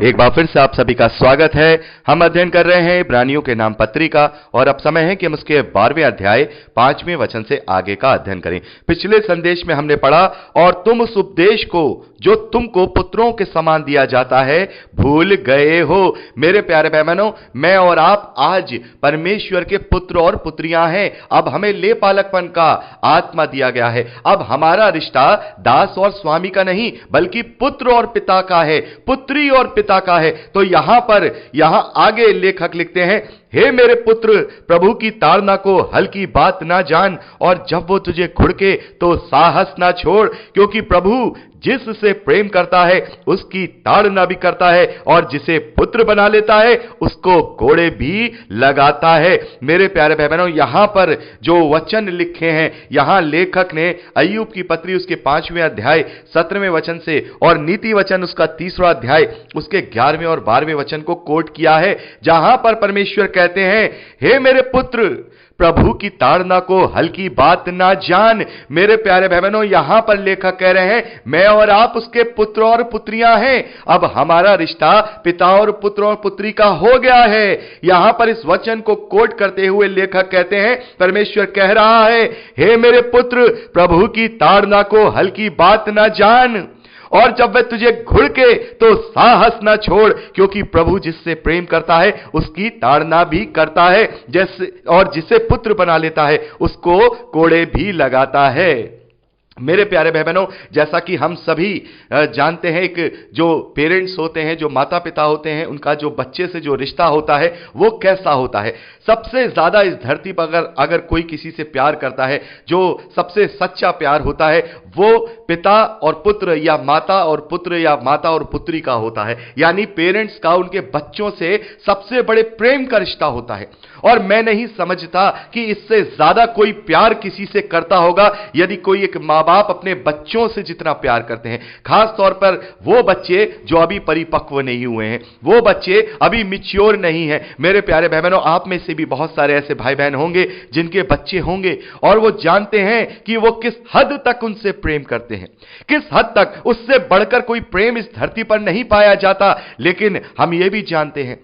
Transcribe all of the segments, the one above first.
एक बार फिर से आप सभी का स्वागत है। हम अध्ययन कर रहे हैं इब्रानियों के नाम पत्री का और अब समय है कि हम उसके 12वें अध्याय 5वें वचन से आगे का अध्ययन करें। पिछले संदेश में हमने पढ़ा, और तुम उस उपदेश को जो तुमको पुत्रों के समान दिया जाता है भूल गए हो। मेरे प्यारे बहनों, मैं और आप आज परमेश्वर के पुत्र और पुत्रियां हैं। अब हमें लेपालकपन का आत्मा दिया गया है। अब हमारा रिश्ता दास और स्वामी का नहीं बल्कि पुत्र और पिता का है, पुत्री और पिता का है। तो यहां आगे लेखक लिखते हैं, हे मेरे पुत्र, प्रभु की ताड़ना को हल्की बात ना जान, और जब वो तुझे घुड़के तो साहस ना छोड़, क्योंकि प्रभु जिससे प्रेम करता है उसकी ताड़ना भी करता है, और जिसे पुत्र बना लेता है उसको कोड़े भी लगाता है। मेरे प्यारे भाई बहनों, यहां पर जो वचन लिखे हैं, यहां लेखक ने अय्यूब की पत्री उसके 5वें अध्याय 17वें वचन से और नीति वचन उसका 3वां अध्याय उसके 11वें और 12वें वचन को कोट किया है, जहां पर परमेश्वर कहते हैं, हे मेरे पुत्र, प्रभु की ताड़ना को हल्की बात ना जान। मेरे प्यारे भाई बहनों, यहां पर लेखक कह रहे हैं, मैं और आप उसके पुत्र और पुत्रियां हैं। अब हमारा रिश्ता पिता और पुत्र और पुत्री का हो गया है। यहां पर इस वचन को कोट करते हुए लेखक कहते हैं, परमेश्वर कह रहा है, हे मेरे पुत्र, प्रभु की ताड़ना को हल्की बात ना जान, और जब वह तुझे घुड़के तो साहस ना छोड़, क्योंकि प्रभु जिससे प्रेम करता है उसकी ताड़ना भी करता है, जैसे और जिसे पुत्र बना लेता है उसको कोड़े भी लगाता है। मेरे प्यारे भाई बहनों, जैसा कि हम सभी जानते हैं, एक जो पेरेंट्स होते हैं, जो माता पिता होते हैं, उनका जो बच्चे से जो रिश्ता होता है वो कैसा होता है। सबसे ज्यादा इस धरती पर अगर कोई किसी से प्यार करता है, जो सबसे सच्चा प्यार होता है, वो पिता और पुत्र या माता और पुत्र या माता और पुत्री का होता है। यानी पेरेंट्स का उनके बच्चों से सबसे बड़े प्रेम का रिश्ता होता है। और मैं नहीं समझता कि इससे ज्यादा कोई प्यार किसी से करता होगा यदि कोई एक मां बाप अपने बच्चों से जितना प्यार करते हैं। खास तौर पर वो बच्चे जो अभी परिपक्व नहीं हुए हैं, वो बच्चे अभी मैच्योर नहीं हैं। मेरे प्यारे भाई बहनों, आप में से भी बहुत सारे ऐसे भाई बहन होंगे जिनके बच्चे होंगे और वो जानते हैं कि वो किस हद तक उनसे प्रेम करते हैं, किस हद तक। उससे बढ़कर कोई प्रेम इस धरती पर नहीं पाया जाता। लेकिन हम ये भी जानते हैं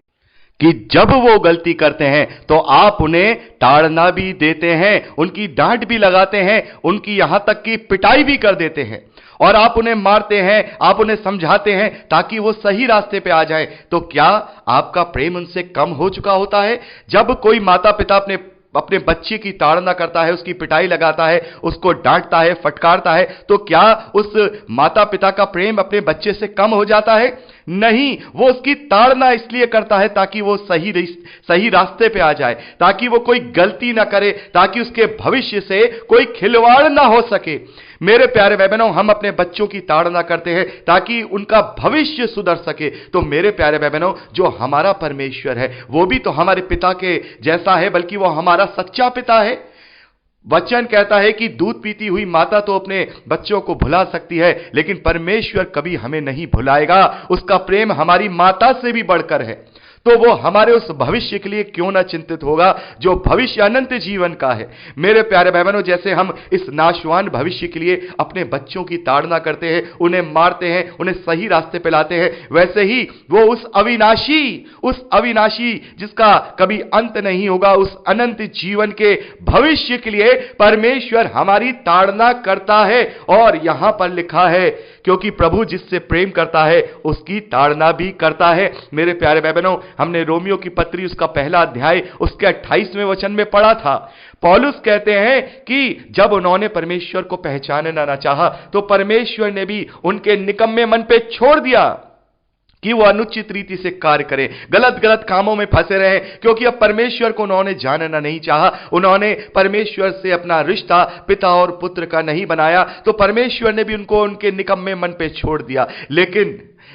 कि जब वो गलती करते हैं तो आप उन्हें ताड़ना भी देते हैं, उनकी डांट भी लगाते हैं, उनकी यहां तक कि पिटाई भी कर देते हैं, और आप उन्हें मारते हैं, आप उन्हें समझाते हैं ताकि वो सही रास्ते पे आ जाए। तो क्या आपका प्रेम उनसे कम हो चुका होता है? जब कोई माता पिता अपने बच्चे की ताड़ना करता है, उसकी पिटाई लगाता है, उसको डांटता है, फटकारता है, तो क्या उस माता पिता का प्रेम अपने बच्चे से कम हो जाता है? नहीं, वो उसकी ताड़ना इसलिए करता है ताकि वो सही रास्ते पे आ जाए, ताकि वो कोई गलती ना करे, ताकि उसके भविष्य से कोई खिलवाड़ ना हो सके। मेरे प्यारे भाई बहनों, हम अपने बच्चों की ताड़ना करते हैं ताकि उनका भविष्य सुधर सके। तो मेरे प्यारे भाई बहनों, जो हमारा परमेश्वर है वो भी तो हमारे पिता के जैसा है, बल्कि वो हमारा सच्चा पिता है। वचन कहता है कि दूध पीती हुई माता तो अपने बच्चों को भुला सकती है, लेकिन परमेश्वर कभी हमें नहीं भुलाएगा। उसका प्रेम हमारी माता से भी बढ़कर है। तो वो हमारे उस भविष्य के लिए क्यों ना चिंतित होगा जो भविष्य अनंत जीवन का है। मेरे प्यारे भाई बहनों, जैसे हम इस नाशवान भविष्य के लिए अपने बच्चों की ताड़ना करते हैं, उन्हें मारते हैं, उन्हें सही रास्ते पे लाते हैं, वैसे ही वो उस अविनाशी जिसका कभी अंत नहीं होगा, उस अनंत जीवन के भविष्य के लिए परमेश्वर हमारी ताड़ना करता है। और यहां पर लिखा है, क्योंकि प्रभु जिससे प्रेम करता है उसकी ताड़ना भी करता है। मेरे प्यारे भाई बहनों, हमने रोमियो की पत्री उसका 1 अध्याय उसके 28वें वचन में पढ़ा था। पौलुस कहते हैं कि जब उन्होंने परमेश्वर को पहचानना ना चाहा तो परमेश्वर ने भी उनके निकम्मे मन पे छोड़ दिया कि वो अनुचित रीति से कार्य करें, गलत कामों में फंसे रहे, क्योंकि अब परमेश्वर को उन्होंने जानना नहीं चाहा। उन्होंने परमेश्वर से अपना रिश्ता पिता और पुत्र का नहीं बनाया, तो परमेश्वर ने भी उनको उनके निकम्मे मन पे छोड़ दिया।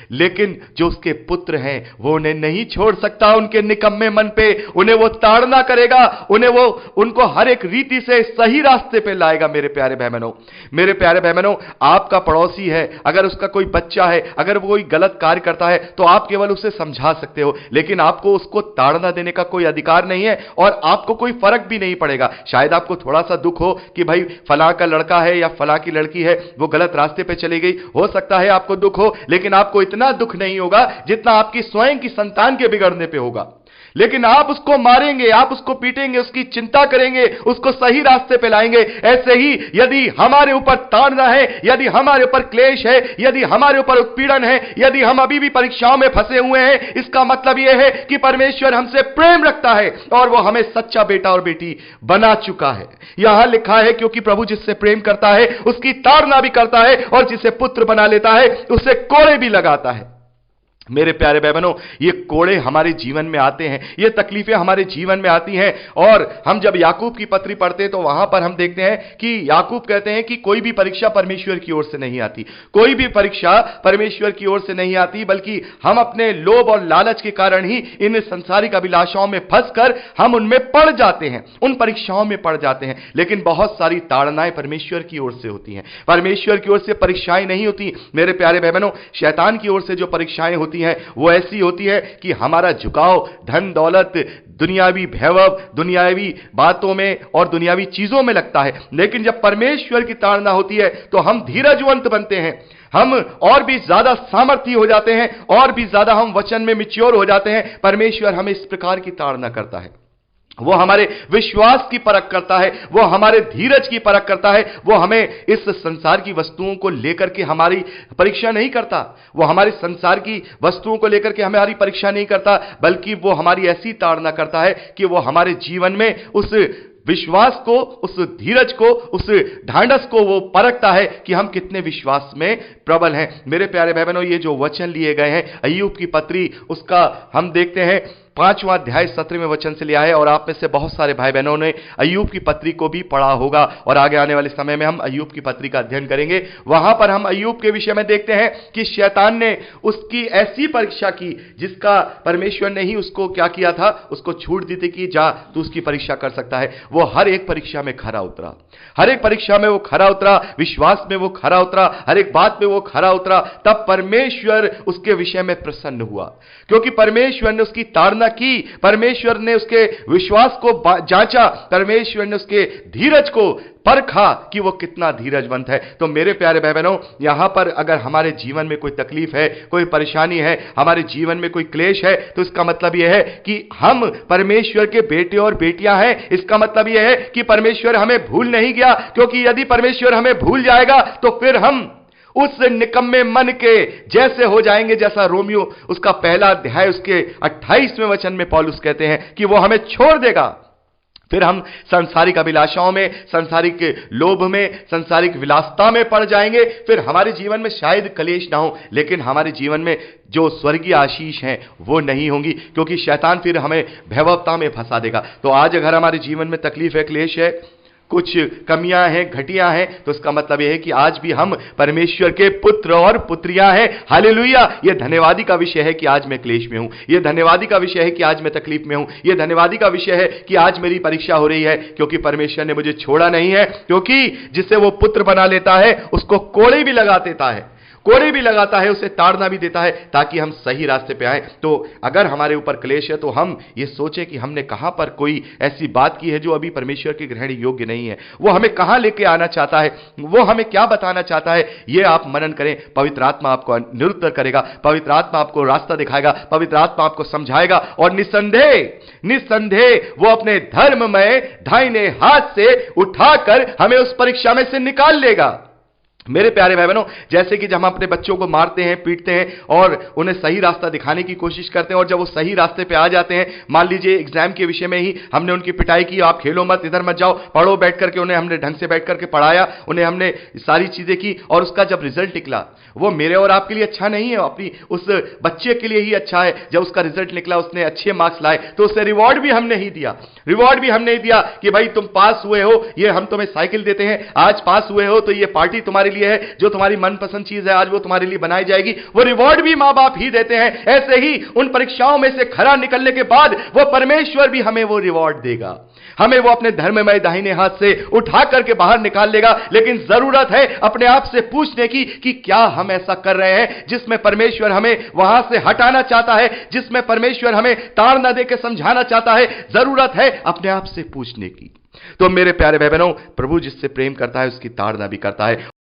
लेकिन जो उसके पुत्र हैं वो उन्हें नहीं छोड़ सकता उनके निकम्मे मन पे। उन्हें वो ताड़ना करेगा, उनको हर एक रीति से सही रास्ते पे लाएगा। मेरे प्यारे भाई बहनों, आपका पड़ोसी है, अगर उसका कोई बच्चा है, अगर वो कोई गलत कार्य करता है तो आप केवल उसे समझा सकते हो, लेकिन आपको उसको ताड़ना देने का कोई अधिकार नहीं है और आपको कोई फर्क भी नहीं पड़ेगा। शायद आपको थोड़ा सा दुख हो कि भाई फलां का लड़का है या फलां की लड़की है वो गलत रास्ते पे चली गई, हो सकता है आपको दुख हो, लेकिन आपको इतना दुख नहीं होगा जितना आपकी स्वयं की संतान के बिगड़ने पे होगा। लेकिन आप उसको मारेंगे, आप उसको पीटेंगे, उसकी चिंता करेंगे, उसको सही रास्ते पे लाएंगे। ऐसे ही यदि हमारे ऊपर ताड़ना है, यदि हमारे ऊपर क्लेश है, यदि हमारे ऊपर उत्पीड़न है, यदि हम अभी भी परीक्षाओं में फंसे हुए हैं, इसका मतलब यह है कि परमेश्वर हमसे प्रेम रखता है और वो हमें सच्चा बेटा और बेटी बना चुका है। यहां लिखा है, क्योंकि प्रभु जिससे प्रेम करता है उसकी ताड़ना भी करता है, और जिसे पुत्र बना लेता है उसे कोड़े भी लगाता है। मेरे प्यारे भाई बहनों, ये कोड़े हमारे जीवन में आते हैं, ये तकलीफें हमारे जीवन में आती हैं। और हम जब याकूब की पत्री पढ़ते हैं तो वहां पर हम देखते हैं कि याकूब कहते हैं कि कोई भी परीक्षा परमेश्वर की ओर से नहीं आती, कोई भी परीक्षा परमेश्वर की ओर से नहीं आती, बल्कि हम अपने लोभ और लालच के कारण ही इन संसारिक अभिलाषाओं में फंसकर हम उनमें पड़ जाते हैं, उन परीक्षाओं में पड़ जाते हैं। लेकिन बहुत सारी ताड़नाएं परमेश्वर की ओर से होती हैं, परमेश्वर की ओर से परीक्षाएं नहीं होती। मेरे प्यारे भाई बहनों, शैतान की ओर से जो परीक्षाएं होती है वो ऐसी होती है कि हमारा झुकाव धन दौलत, दुनियावी वैभव, दुनियावी बातों में और दुनियावी चीजों में लगता है। लेकिन जब परमेश्वर की ताड़ना होती है तो हम धीरजवंत बनते हैं, हम और भी ज्यादा सामर्थी हो जाते हैं, और भी ज्यादा हम वचन में मैच्योर हो जाते हैं। परमेश्वर हमें इस प्रकार की ताड़ना करता है, वो हमारे विश्वास की परख करता है, वो हमारे धीरज की परख करता है। वो हमें इस संसार की वस्तुओं को लेकर के हमारी परीक्षा नहीं करता, वो हमारे संसार की वस्तुओं को लेकर के हमारी परीक्षा नहीं करता, बल्कि वो हमारी ऐसी ताड़ना करता है कि वो हमारे जीवन में उस विश्वास को, उस धीरज को, उस ढांढस को वो परखता है कि हम कितने विश्वास में प्रबल हैं। मेरे प्यारे भाई बहनों, ये जो वचन लिए गए हैं अय्यूब की पत्री, उसका हम देखते हैं 5वां अध्याय 17वें वचन से लिया है। और आप में से बहुत सारे भाई बहनों ने अय्यूब की पत्री को भी पढ़ा होगा, और आगे आने वाले समय में हम अय्यूब की पत्री का अध्ययन करेंगे। वहां पर हम अय्यूब के विषय में देखते हैं कि शैतान ने उसकी ऐसी परीक्षा की जिसका परमेश्वर ने ही उसको क्या किया था, उसको छूट दी थी कि जा तू उसकी परीक्षा कर सकता है। वो हर एक परीक्षा में खरा उतरा, हर एक परीक्षा में वो खरा उतरा, विश्वास में वो खरा उतरा, हर एक बात में वो खरा उतरा। तब परमेश्वर उसके विषय में प्रसन्न हुआ, क्योंकि परमेश्वर ने उसकी ताड़ना की, परमेश्वर ने उसके विश्वास को जांचा, परमेश्वर ने उसके धीरज को परखा कि वो कितना धीरजवंत है। तो मेरे प्यारे भाई बहनों, यहां पर अगर हमारे जीवन में कोई तकलीफ है, कोई परेशानी है, हमारे जीवन में कोई क्लेश है, तो इसका मतलब यह है कि हम परमेश्वर के बेटे और बेटियां हैं। इसका मतलब यह है कि परमेश्वर हमें भूल नहीं गया, क्योंकि यदि परमेश्वर हमें भूल जाएगा तो फिर हम उस निकम्मे मन के जैसे हो जाएंगे, जैसा रोमियो उसका पहला अध्याय उसके 28वें वचन में पौलुस कहते हैं कि वो हमें छोड़ देगा। फिर हम सांसारिक अभिलाषाओं में, सांसारिक लोभ में, सांसारिक विलासता में पड़ जाएंगे। फिर हमारे जीवन में शायद कलेश ना हो, लेकिन हमारे जीवन में जो स्वर्गीय आशीष हैं वो नहीं होंगी, क्योंकि शैतान फिर हमें वैभवता में फंसा देगा। तो आज अगर हमारे जीवन में तकलीफ है, क्लेश है, कुछ कमियां हैं, घटियां हैं, तो इसका मतलब यह है कि आज भी हम परमेश्वर के पुत्र और पुत्रियां हैं। हालेलुया। यह धन्यवादी का विषय है कि आज मैं क्लेश में हूं, यह धन्यवादी का विषय है कि आज मैं तकलीफ में हूं, यह धन्यवादी का विषय है कि आज मेरी परीक्षा हो रही है, क्योंकि परमेश्वर ने मुझे छोड़ा नहीं है। क्योंकि जिसे वो पुत्र बना लेता है उसको कोड़े भी लगा देता है, कोड़े भी लगाता है, उसे ताड़ना भी देता है, ताकि हम सही रास्ते पे आए। तो अगर हमारे ऊपर क्लेश है तो हम ये सोचें कि हमने कहां पर कोई ऐसी बात की है जो अभी परमेश्वर के ग्रहण योग्य नहीं है। वो हमें कहां लेके आना चाहता है, वो हमें क्या बताना चाहता है, ये आप मनन करें। पवित्र आत्मा आपको निरुत्तर करेगा, पवित्र आत्मा आपको रास्ता दिखाएगा, पवित्र आत्मा आपको समझाएगा, और निस्संदेह वो अपने धर्ममय दाहिने हाथ से उठाकर हमें उस परीक्षा में से निकाल लेगा। मेरे प्यारे भाई बहनों, जैसे कि जब हम अपने बच्चों को मारते हैं, पीटते हैं और उन्हें सही रास्ता दिखाने की कोशिश करते हैं, और जब वो सही रास्ते पे आ जाते हैं, मान लीजिए एग्जाम के विषय में ही हमने उनकी पिटाई की, आप खेलो मत, इधर मत जाओ, पढ़ो बैठ करके, उन्हें हमने ढंग से बैठ करके पढ़ाया, उन्हें हमने सारी चीजें की, और उसका जब रिजल्ट निकला वो मेरे और आपके लिए अच्छा नहीं है, अपनी उस बच्चे के लिए ही अच्छा है। जब उसका रिजल्ट निकला, उसने अच्छे मार्क्स लाए, तो उसे रिवॉर्ड भी हमने ही दिया, रिवॉर्ड भी हमने दिया कि भाई तुम पास हुए हो, ये हम तुम्हें साइकिल देते हैं, आज पास हुए हो तो ये पार्टी तुम्हारे लिए है, जो तुम्हारी मनपसंद चीज है आज वो तुम्हारे लिए बनाई जाएगी। वो रिवॉर्ड भी मां बाप ही देते हैं। ऐसे ही उन परीक्षाओं में से खरा निकलने के बाद वो परमेश्वर भी हमें वो रिवॉर्ड देगा, हमें वो अपने धर्ममय दाहिने हाथ से उठा करके बाहर निकाल लेगा। लेकिन जरूरत है अपने आप से पूछने की कि क्या हम ऐसा कर रहे हैं जिसमें परमेश्वर हमें वहां से हटाना चाहता है, जिसमें परमेश्वर हमें ताड़ना देकर समझाना चाहता है। जरूरत है अपने आप से पूछने की। तो मेरे प्यारे भाई बहनों, प्रभु जिससे प्रेम करता है उसकी ताड़ना भी करता है।